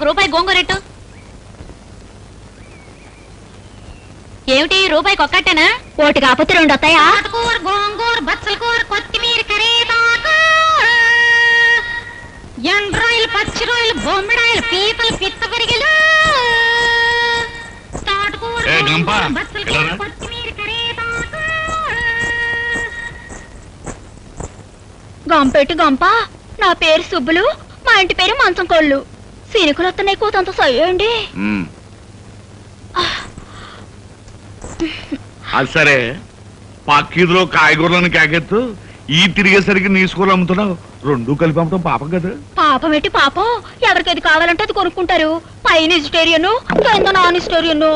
రూపాయి గోంగూరెట్టు. ఏమిటి రూపాయికి ఒక్కటేనా? ఒకటి కాకపోతే రెండు వస్తాయా? కూర, గోంగూర, బచ్చల కూర, కొత్తిమీర, కరేపాకు, ఎండ్రాయిలు, పచ్చి రొయ్యలు, బొమ్మిడాయలు, పీతలు, పిత్త పెరిగలు, బచ్చల కూర, కొత్తిమీర, కరేపాకు. గంపెట్టి గంప. నా పేరు సుబ్బులు, మా ఇంటి పేరు మంచం కోళ్ళు. సీనికులు వస్తున్నాయి కూతంత సయ్యండి. అది సరే, పక్కీదులో కాయగూరలను కేకెత్తు, ఈ తిరిగేసరికి నీ స్కూల్ అమ్ముతున్నావు. రెండు కలిపి అమ్మటం పాపం కదా. పాపం ఏంటి పాపం? ఎవరికి అది కావాలంటే అది కొనుక్కుంటారు. పైన వెజిటేరియన్, కింద నాన్ వెజిటేరియన్.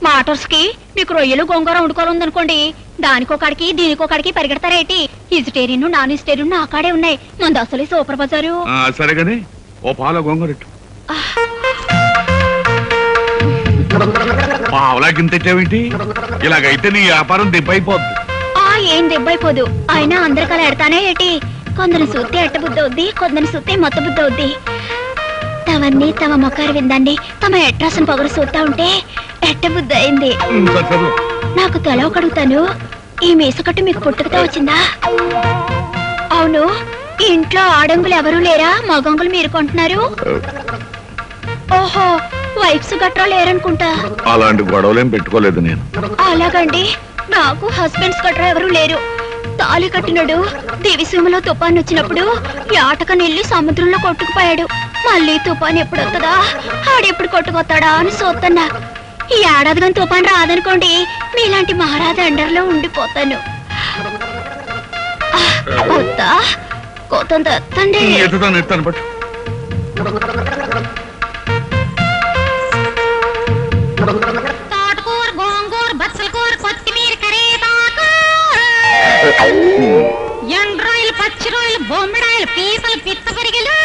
మాటర్స్ కి మీకు రొయ్యలు గోంగూర వండుకోవాలనుకోండి, దానికొకడికి దీనికొకడికి పరిగెడతారేటి? వెజిటేరియన్ నాన్ వెజిటేరియన్ నా కాడే ఉన్నాయి. మంది అసలు సూపర్ బజారు. సరే గాని ఓ పాల గోంగూరెట్టు. పావలాకి తెచ్చావేంటి? ఇలాగైతే నీ వ్యాపారం దెబ్బైపోద్ది. ఏం దెబ్బైపోదు. అయినా అందరికీ అలా ఎడతానే ఏటి? కొందరు సూత్తే ఎట్ట బుద్ధి అవుద్ది, కొందరు సూత్తే మొత్త బుద్ధి అవుద్ది. తవన్నీ తమ మొక్కరు విందండి. తమ ఎట్రాసన పొగరు చూస్తా ఉంటే ఎట్ట బుద్ధి అయింది. నాకు తెలవ కడుగుతాను, ఈ మీసకట్టు మీకు పుట్టుకతో వచ్చిందా? అవును, ఈ ఇంట్లో ఆడంగులు ఎవరూ లేరా? మగంగులు మీరు కొంటున్నారు. ఓహో, వైఫ్స్ గట్రా లేరనుకుంటా. అలాంటి గొడవలేం పెట్టుకోలేదు నేను. అలాగండి, నాకు హస్బెండ్స్ గట్రా ఎవరూ లేరు. తాళి కట్టినడు దివిసీమలో తుఫాన్ వచ్చినప్పుడు యాటకనెళ్ళి సముద్రంలో కొట్టుకుపోయాడు. మళ్ళీ తుఫాన్ ఎప్పుడు వస్తుందా, ఆడెప్పుడు కొట్టుకొస్తాడా అని చూస్తున్నా. ఈ ఏడాది కానీ తుఫాన్ రాదనుకోండి, మీలాంటి మహారాజా అండర్లో ఉండిపోతాను. కొత్త కొత్త ఎత్తండి. తోటకూర, గోంగూర, బచ్చల కూర, కొత్తిమీర, కరేపాకు, ఎండ్రాయిలు, పచ్చి రొయ్యలు, బొమ్మిడాయలు, పీతలు, పిత్త పెరిగలు,